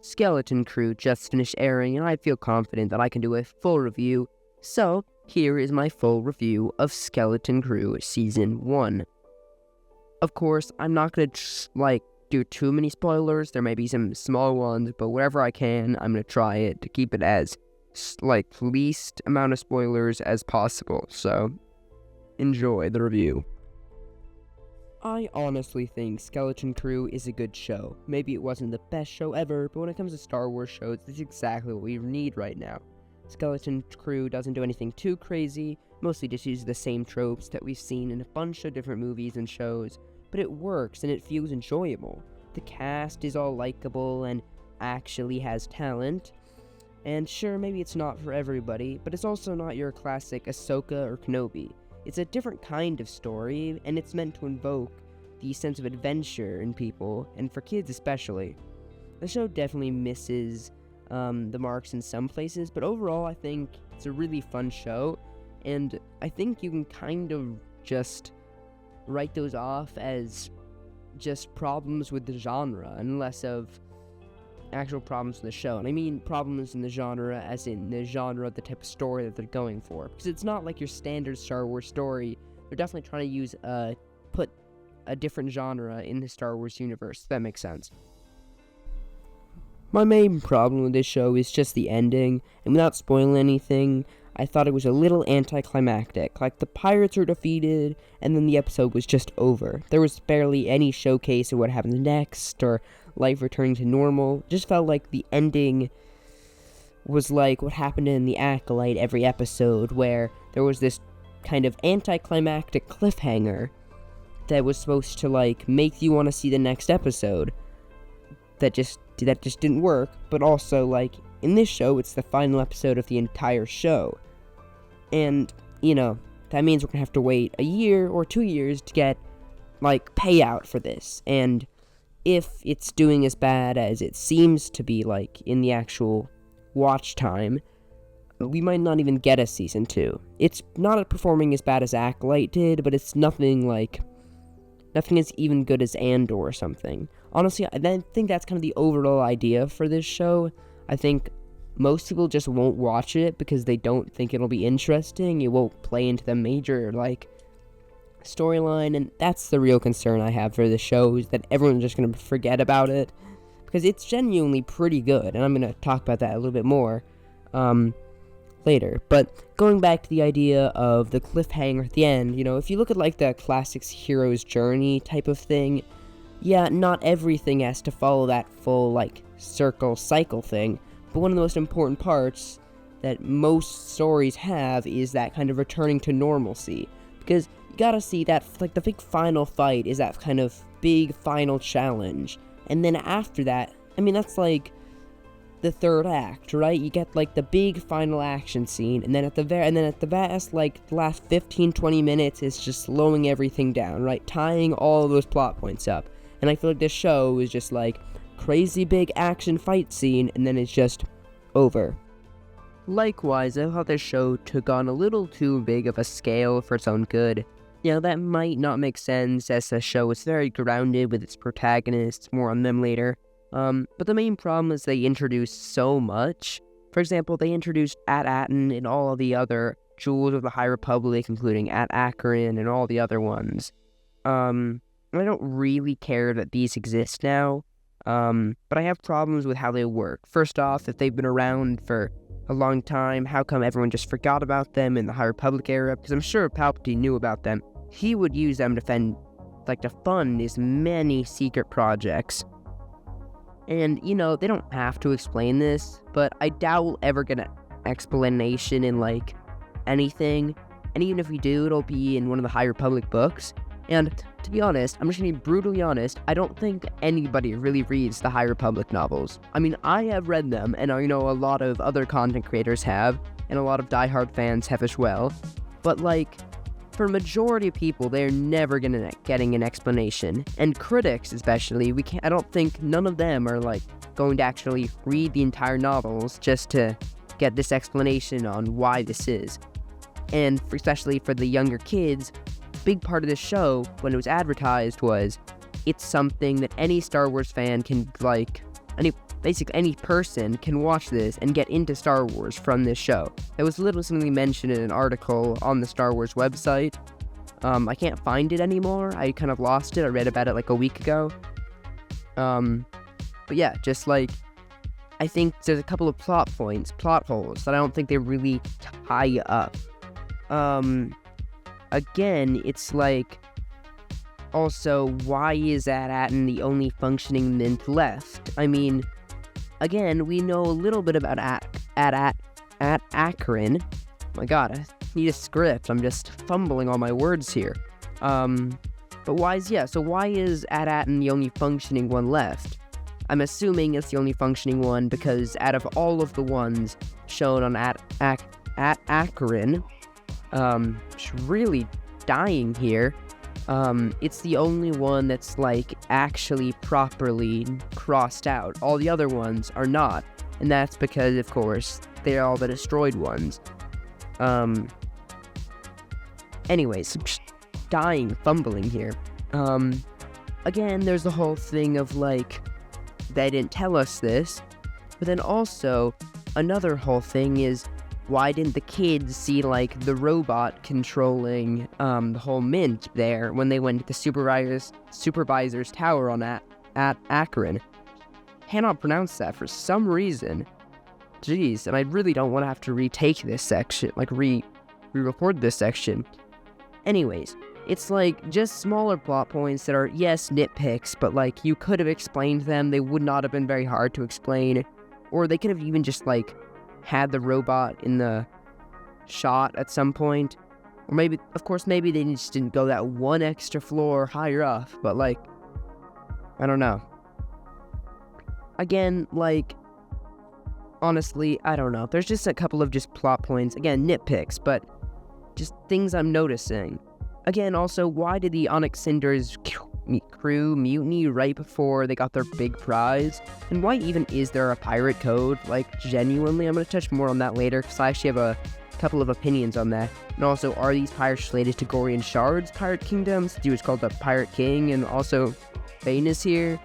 Skeleton Crew just finished airing, and I feel confident that I can do a full review. So, here is my full review of Skeleton Crew Season 1. Of course, I'm not going to, do too many spoilers. There may be some small ones, but wherever I can, I'm going to try it to keep it as, least amount of spoilers as possible. So, enjoy the review. I honestly think Skeleton Crew is a good show. Maybe it wasn't the best show ever, but when it comes to Star Wars shows, it's exactly what we need right now. Skeleton Crew doesn't do anything too crazy, mostly just uses the same tropes that we've seen in a bunch of different movies and shows, but it works and it feels enjoyable. The cast is all likable and actually has talent, and sure, maybe it's not for everybody, but it's also not your classic Ahsoka or Kenobi. It's a different kind of story, and it's meant to invoke the sense of adventure in people, and for kids especially. The show definitely misses the marks in some places, but overall I think it's a really fun show, and I think you can kind of just write those off as just problems with the genre, and less of actual problems in the show. And I mean problems in the genre as in the genre of the type of story that they're going for, because it's not like your standard Star Wars story. They're definitely trying to put a different genre in the Star Wars universe, if that makes sense. My main problem with this show is just the ending, and without spoiling anything, I thought it was a little anticlimactic. Like, the pirates are defeated, and then the episode was just over. There was barely any showcase of what happens next, or life returning to normal. It just felt like the ending was like what happened in The Acolyte every episode, where there was this kind of anticlimactic cliffhanger that was supposed to, make you want to see the next episode. That just didn't work, but also, in this show, it's the final episode of the entire show. And, that means we're gonna have to wait a year or 2 years to get, payout for this. And if it's doing as bad as it seems to be, in the actual watch time, we might not even get a Season 2. It's not performing as bad as Acolyte did, but it's nothing is even good as Andor or something. Honestly, I think that's kind of the overall idea for this show. I think most people just won't watch it because they don't think it'll be interesting. It won't play into the major, storyline, and that's the real concern I have for the show, is that everyone's just going to forget about it, because it's genuinely pretty good, and I'm going to talk about that a little bit more later. But going back to the idea of the cliffhanger at the end, if you look at the classic hero's journey type of thing, yeah, not everything has to follow that full cycle thing, but one of the most important parts that most stories have is that kind of returning to normalcy, because you gotta see that the big final fight is that kind of big final challenge, and then after that, I mean, that's the third act, right? You get the big final action scene, and then at the last 15-20 minutes is just slowing everything down, right? Tying all of those plot points up. And I feel like this show is just crazy big action fight scene, and then it's just over. Likewise, I thought this show took on a little too big of a scale for its own good. That might not make sense, as the show is very grounded with its protagonists, more on them later. But the main problem is they introduced so much. For example, they introduced At-Aten and all of the other Jewels of the High Republic, including At-Akron and all the other ones. I don't really care that these exist now, but I have problems with how they work. First off, if they've been around for a long time, how come everyone just forgot about them in the High Republic era? Because I'm sure if Palpatine knew about them, he would use them to fund his many secret projects. And, they don't have to explain this, but I doubt we'll ever get an explanation in, anything. And even if we do, it'll be in one of the High Republic books. And, to be honest, I'm just gonna be brutally honest, I don't think anybody really reads the High Republic novels. I mean, I have read them, and I know a lot of other content creators have, and a lot of diehard fans have as well. But, for a majority of people, they're never getting an explanation. And critics, especially, I don't think none of them are, going to actually read the entire novels just to get this explanation on why this is. And especially for the younger kids, big part of this show, when it was advertised, was it's something that any Star Wars fan can, any person can watch this and get into Star Wars from this show. It was literally mentioned in an article on the Star Wars website. I can't find it anymore. I kind of lost it. I read about it like a week ago. But yeah, just like, I think there's a couple of plot holes that I don't think they really tie up. Again, it's like, also, why is AT-AT the only functioning mint left? I mean, again, we know a little bit about Akron. My god, I need a script. I'm just fumbling on my words here. But why is AT-AT the only functioning one left? I'm assuming it's the only functioning one because out of all of the ones shown on Akron, it's really dying here. It's the only one that's like actually properly crossed out. All the other ones are not, and that's because, of course, they're all the destroyed ones. Anyways, just dying, fumbling here. Again, there's the whole thing of like, they didn't tell us this, but then also, another whole thing is, why didn't the kids see, like, the robot controlling, the whole mint there when they went to the supervisor's tower on Akron? Cannot pronounce that for some reason. Jeez, and I really don't want to have to retake this section, like, re-record this section. Anyways, it's, like, just smaller plot points that are, yes, nitpicks, but, like, you could have explained them, they would not have been very hard to explain, or they could have even just, like, had the robot in the shot at some point, or maybe, of course, maybe they just didn't go that one extra floor higher up, but, like, I don't know. Again, like, honestly, I don't know. There's just a couple of just plot points, again, nitpicks, but just things I'm noticing. Again, also, why did the Onyx Cinder's crew mutiny right before they got their big prize? And why even is there a pirate code? Like, genuinely, I'm going to touch more on that later, because I actually have a couple of opinions on that. And also, are these pirates related to Gorian Shard's pirate kingdoms? Dude, it's called the Pirate King, and also, Bane is here.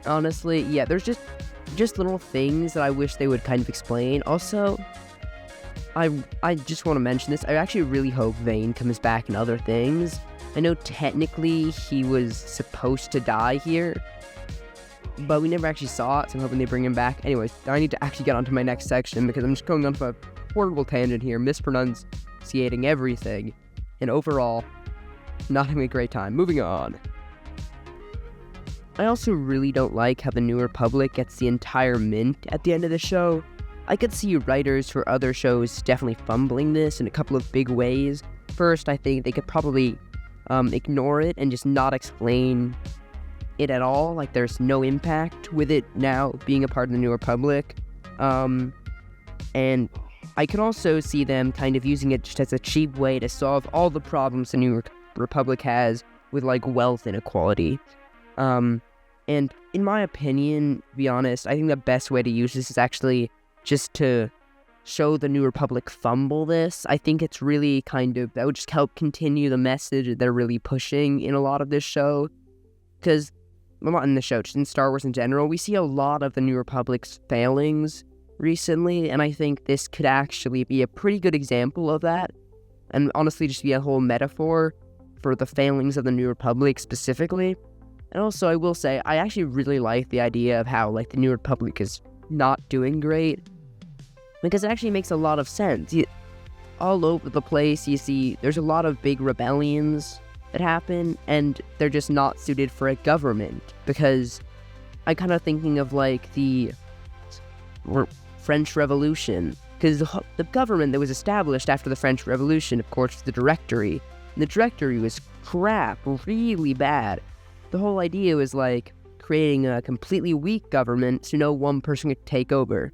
Honestly, yeah, there's just little things that I wish they would kind of explain. Also, I just want to mention this. I actually really hope Vane comes back in other things. I know technically he was supposed to die here, but we never actually saw it, so I'm hoping they bring him back. Anyways, I need to actually get onto my next section because I'm just going on a horrible tangent here, mispronunciating everything, and overall, not having a great time. Moving on. I also really don't like how the New Republic gets the entire mint at the end of the show. I could see writers for other shows definitely fumbling this in a couple of big ways. First, I think they could probably ignore it and just not explain it at all, like there's no impact with it now being a part of the New Republic. And I could also see them kind of using it just as a cheap way to solve all the problems the New Republic has with, like, wealth inequality. And in my opinion, to be honest, I think the best way to use this is actually just to show the New Republic fumble this. I think it's really that would just help continue the message that they're really pushing in a lot of this show. Because, well, not in the show, just in Star Wars in general, we see a lot of the New Republic's failings recently, and I think this could actually be a pretty good example of that, and honestly just be a whole metaphor for the failings of the New Republic specifically. And also, I will say, I actually really like the idea of how, like, the New Republic is not doing great, because it actually makes a lot of sense. All over the place, you see, there's a lot of big rebellions that happen, and they're just not suited for a government, because I'm kind of thinking of, like, the French Revolution, because the government that was established after the French Revolution, of course, was the Directory, and the Directory was crap, really bad. The whole idea was, like, creating a completely weak government so no one person could take over,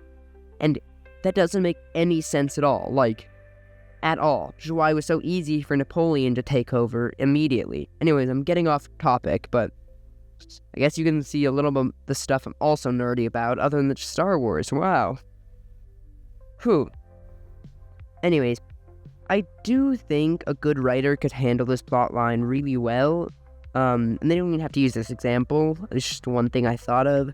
and that doesn't make any sense at all, like, at all, which is why it was so easy for Napoleon to take over immediately. Anyways, I'm getting off topic, but I guess you can see a little bit of the stuff I'm also nerdy about, other than just Star Wars. Wow. Whew. Anyways, I do think a good writer could handle this plotline really well, and they don't even have to use this example. It's just one thing I thought of.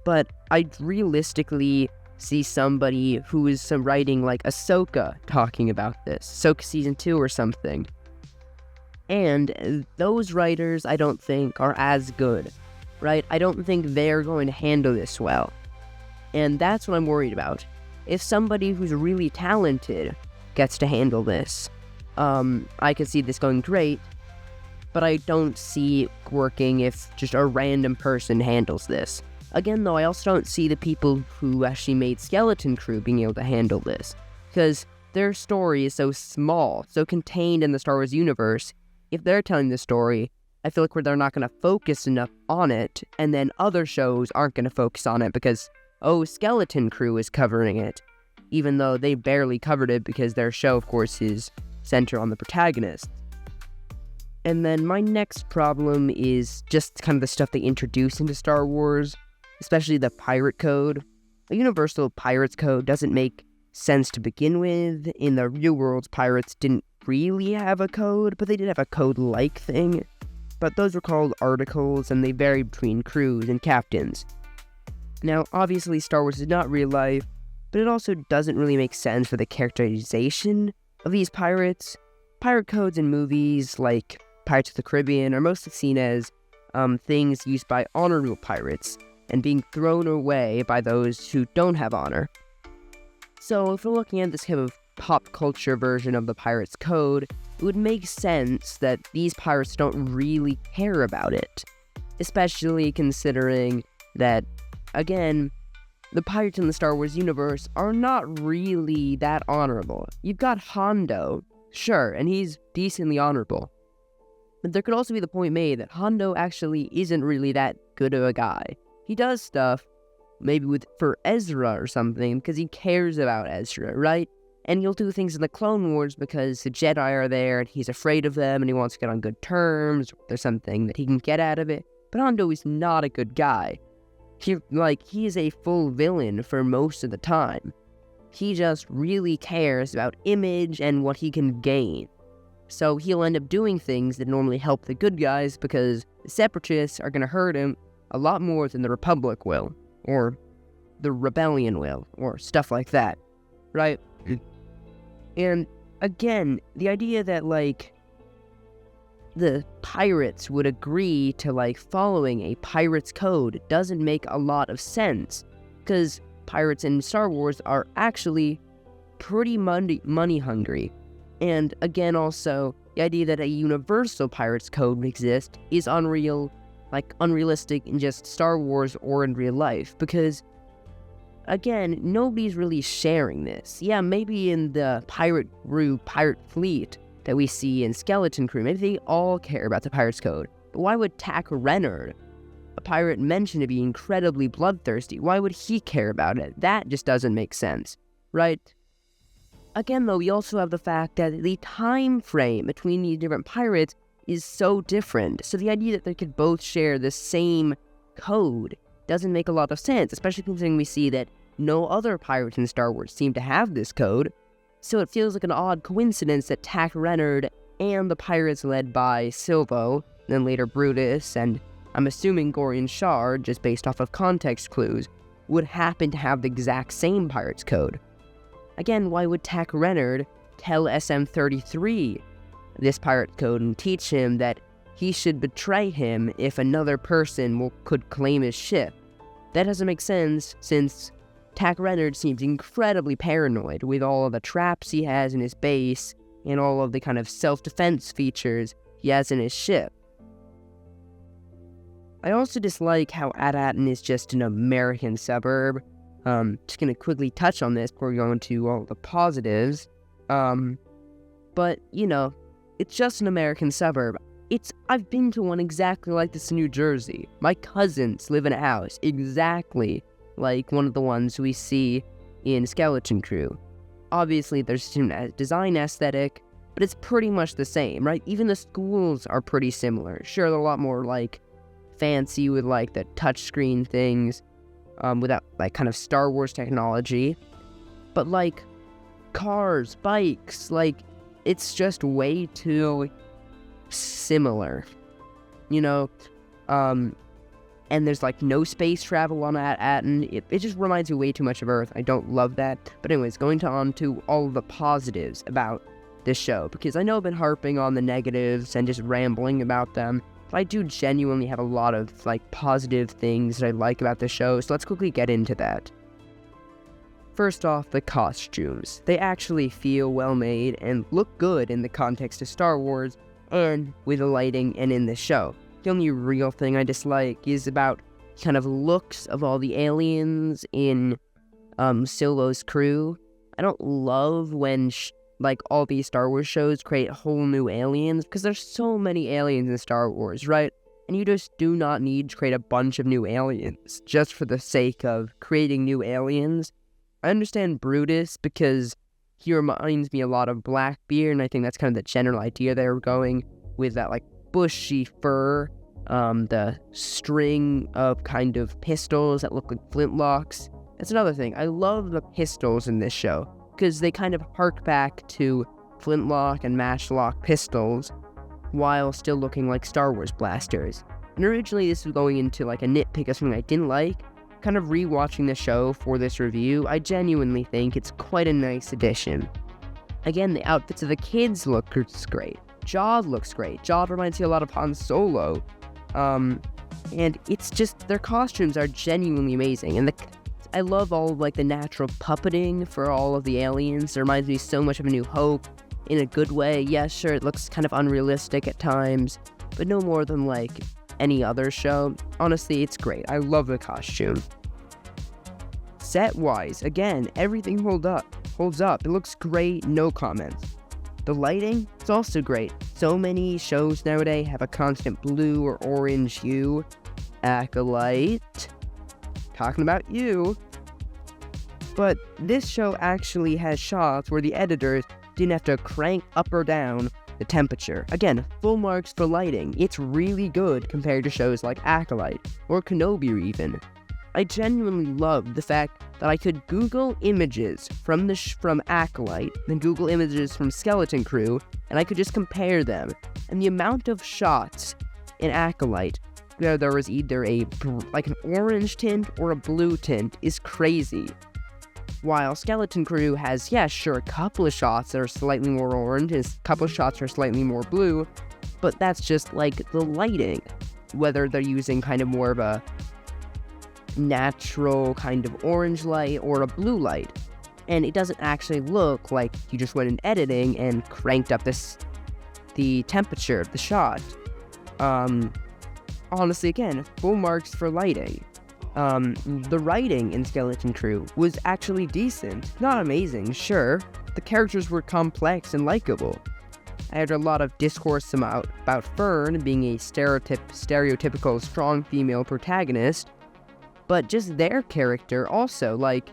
but I realistically see somebody who is writing like Ahsoka talking about this, Ahsoka season 2 or something. And those writers, I don't think, are as good, right? I don't think they're going to handle this well. And that's what I'm worried about. If somebody who's really talented gets to handle this, I could see this going great, but I don't see it working if just a random person handles this. Again, though, I also don't see the people who actually made Skeleton Crew being able to handle this, because their story is so small, so contained in the Star Wars universe. If they're telling the story, I feel like they're not going to focus enough on it, and then other shows aren't going to focus on it because, oh, Skeleton Crew is covering it, even though they barely covered it because their show, of course, is centered on the protagonist. And then my next problem is just kind of the stuff they introduce into Star Wars, especially the pirate code. A universal pirates code doesn't make sense to begin with. In the real world, pirates didn't really have a code, but they did have a code-like thing. But those were called articles, and they varied between crews and captains. Now, obviously, Star Wars is not real life, but it also doesn't really make sense for the characterization of these pirates. Pirate codes in movies like Pirates of the Caribbean are mostly seen as things used by honorable pirates, and being thrown away by those who don't have honor. So if we're looking at this kind of pop culture version of the Pirates Code, it would make sense that these pirates don't really care about it. Especially considering that, again, the pirates in the Star Wars universe are not really that honorable. You've got Hondo, sure, and he's decently honorable. But there could also be the point made that Hondo actually isn't really that good of a guy. He does stuff, maybe for Ezra or something, because he cares about Ezra, right? And he'll do things in the Clone Wars because the Jedi are there, and he's afraid of them, and he wants to get on good terms. There's something that he can get out of it. But Hondo is not a good guy. He is a full villain for most of the time. He just really cares about image and what he can gain. So he'll end up doing things that normally help the good guys because the Separatists are going to hurt him a lot more than the Republic will, or the Rebellion will, or stuff like that, right? And again, the idea that, the pirates would agree to, following a pirate's code doesn't make a lot of sense, because pirates in Star Wars are actually pretty money hungry. And again, also, the idea that a universal pirate's code would exist is unrealistic in just Star Wars or in real life, because, again, nobody's really sharing this. Yeah, maybe in the pirate fleet that we see in Skeleton Crew, maybe they all care about the pirate's code, but why would Tak Renard, a pirate mentioned to be incredibly bloodthirsty, why would he care about it? That just doesn't make sense, right? Again, though, we also have the fact that the time frame between these different pirates is so different, so the idea that they could both share the same code doesn't make a lot of sense, especially considering we see that no other pirates in Star Wars seem to have this code, so it feels like an odd coincidence that Tak Renard and the pirates led by Silvo, then later Brutus, and I'm assuming Gorian Shard, just based off of context clues, would happen to have the exact same pirate's code. Again, why would Tak Renard tell SM-33 this pirate code and teach him that he should betray him if another person could claim his ship? That doesn't make sense, since Tak Renard seems incredibly paranoid with all of the traps he has in his base and all of the kind of self-defense features he has in his ship. I also dislike how Adatin is just an American suburb. Just gonna quickly touch on this before we go into all the positives. But, it's just an American suburb. I've been to one exactly like this in New Jersey. My cousins live in a house exactly like one of the ones we see in Skeleton Crew. Obviously, there's a design aesthetic, but it's pretty much the same, right? Even the schools are pretty similar. Sure, they're a lot more, fancy with, the touchscreen things, without, kind of Star Wars technology. But, cars, bikes, it's just way too similar. and there's like no space travel on Atten. It just reminds me way too much of Earth. I don't love that. But anyways, going on to all of the positives about this show, because I know I've been harping on the negatives and just rambling about them, but I do genuinely have a lot of like positive things that I like about the show, so let's quickly get into that. First off, the costumes. They actually feel well made and look good in the context of Star Wars and with the lighting and in the show. The only real thing I dislike is about kind of looks of all the aliens in Solo's crew. I don't love when like all these Star Wars shows create whole new aliens, because there's so many aliens in Star Wars, right? And you just do not need to create a bunch of new aliens just for the sake of creating new aliens. I understand Brutus because he reminds me a lot of Blackbeard, and I think that's kind of the general idea they were going with, that like bushy fur, the string of kind of pistols that look like flintlocks. That's another thing. I love the pistols in this show because they kind of hark back to flintlock and matchlock pistols while still looking like Star Wars blasters. And originally this was going into like a nitpick of something I didn't like. Kind of rewatching the show for this review, I genuinely think it's quite a nice addition. Again, the outfits of the kids look great. Jaws looks great. Jaws reminds me a lot of Han Solo. And it's just, their costumes are genuinely amazing. And I love all of, like, the natural puppeting for all of the aliens. It reminds me so much of A New Hope in a good way. Yeah, sure, it looks kind of unrealistic at times, but no more than, like, any other show. Honestly, it's great. I love the costume. Set-wise, again, everything holds up. It looks great, no comments. The lighting, it's also great. So many shows nowadays have a constant blue or orange hue. Acolyte, talking about you. But this show actually has shots where the editors didn't have to crank up or down the temperature. Again, full marks for lighting. It's really good compared to shows like Acolyte or Kenobi even. I genuinely love the fact that I could Google images from Acolyte, then Google images from Skeleton Crew, and I could just compare them. And the amount of shots in Acolyte where there was either an orange tint or a blue tint is crazy. While Skeleton Crew has, yeah, sure, a couple of shots that are slightly more orange, and a couple of shots are slightly more blue, but that's just like the lighting. Whether they're using kind of more of a natural kind of orange light or a blue light. And it doesn't actually look like you just went in editing and cranked up the temperature of the shot. Honestly, again, full marks for lighting. The writing in Skeleton Crew was actually decent. Not amazing, sure. The characters were complex and likable. I had a lot of discourse about Fern being a stereotypical strong female protagonist, but just their character also, like,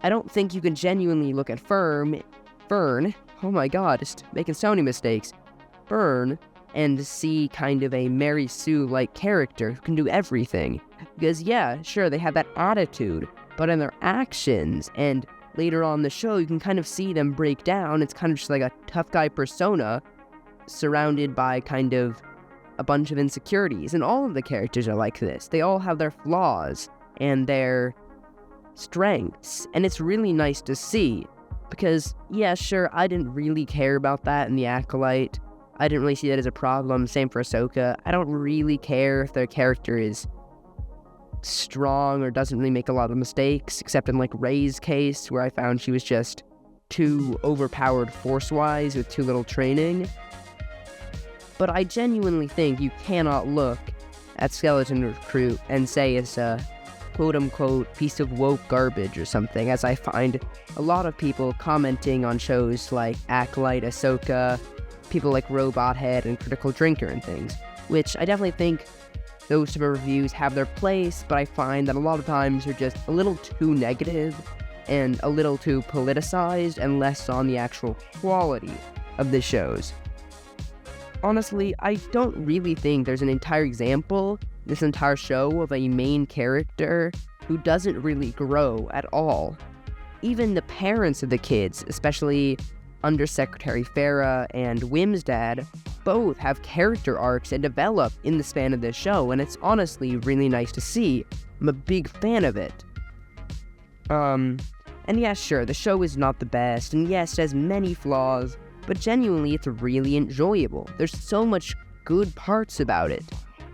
I don't think you can genuinely look at Fern, oh my god, just making so many mistakes, Fern, and see kind of a Mary Sue-like character who can do everything. Because yeah, sure, they have that attitude, but in their actions, and later on in the show, you can kind of see them break down. It's kind of just like a tough guy persona surrounded by kind of a bunch of insecurities. And all of the characters are like this. They all have their flaws and their strengths, and it's really nice to see. Because, yeah, sure, I didn't really care about that in The Acolyte. I didn't really see that as a problem. Same for Ahsoka. I don't really care if their character is strong or doesn't really make a lot of mistakes, except in like Rey's case, where I found she was just too overpowered force-wise with too little training. But I genuinely think you cannot look at Skeleton Crew and say it's a quote-unquote piece of woke garbage or something, as I find a lot of people commenting on shows like Acolyte, Ahsoka, people like Robot Head and Critical Drinker and things, which I definitely think those type of reviews have their place, but I find that a lot of times they're just a little too negative and a little too politicized and less on the actual quality of the shows. Honestly, I don't really think there's an entire example, this entire show, of a main character who doesn't really grow at all. Even the parents of the kids, especially Undersecretary Farah and Wim's dad, both have character arcs and develop in the span of this show, and it's honestly really nice to see. I'm a big fan of it. And yeah, sure, the show is not the best, and yes, it has many flaws, but genuinely, it's really enjoyable. There's so much good parts about it.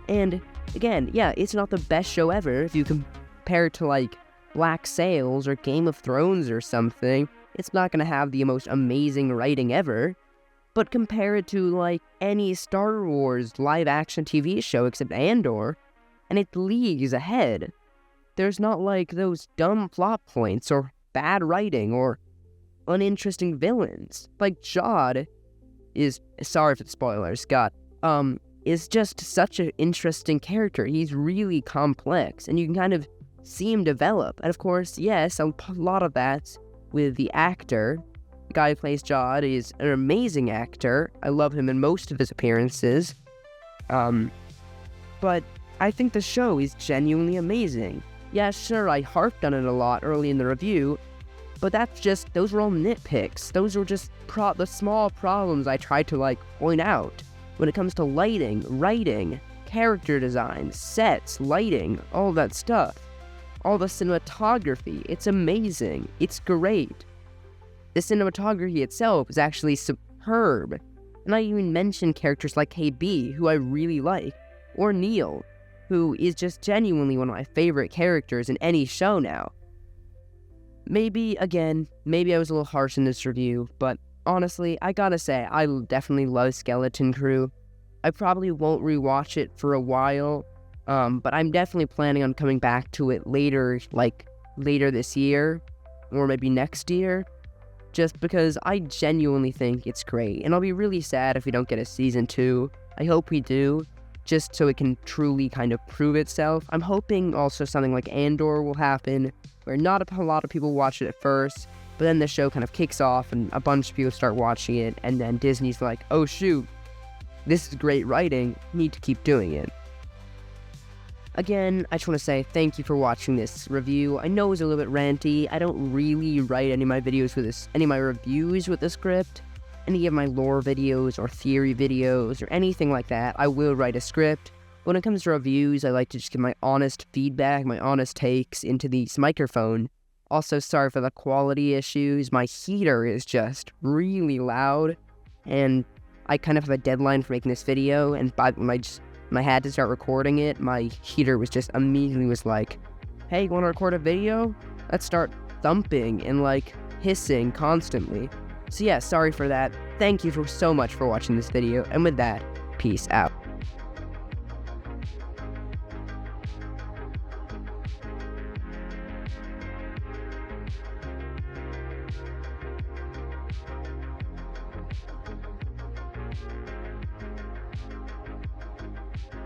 And again, yeah, it's not the best show ever. If you compare it to, like, Black Sails or Game of Thrones or something, it's not gonna have the most amazing writing ever. But compare it to, like, any Star Wars live-action TV show except Andor, and it leagues ahead. There's not, like, those dumb plot points or bad writing or uninteresting villains. Like, Jod is, sorry for the spoilers, Scott, is just such an interesting character. He's really complex, and you can kind of see him develop. And of course, yes, a lot of that with the actor. The guy who plays Jod is an amazing actor. I love him in most of his appearances. But I think the show is genuinely amazing. Yeah, sure, I harped on it a lot early in the review, but those were all nitpicks. Those were just the small problems I tried to, like, point out. When it comes to lighting, writing, character design, sets, lighting, all that stuff. All the cinematography, it's amazing. It's great. The cinematography itself is actually superb. And I even mentioned characters like KB, who I really like, or Neil, who is just genuinely one of my favorite characters in any show now. Maybe I was a little harsh in this review, but honestly, I gotta say, I definitely love Skeleton Crew. I probably won't rewatch it for a while, but I'm definitely planning on coming back to it later this year, or maybe next year, just because I genuinely think it's great, and I'll be really sad if we don't get a season 2. I hope we do, just so it can truly kind of prove itself. I'm hoping also something like Andor will happen, where not a lot of people watch it at first, but then the show kind of kicks off and a bunch of people start watching it, and then Disney's like, oh shoot, this is great writing, need to keep doing it. Again, I just want to say thank you for watching this review. I know it was a little bit ranty. I don't really write any of my reviews with the script. Any of my lore videos or theory videos or anything like that, I will write a script. When it comes to reviews, I like to just give my honest feedback, my honest takes into this microphone. Also, sorry for the quality issues. My heater is just really loud, and I kind of have a deadline for making this video, and when I had to start recording it, my heater was just immediately like, hey, you want to record a video? Let's start thumping and, like, hissing constantly. So yeah, sorry for that. Thank you so much for watching this video, and with that, peace out.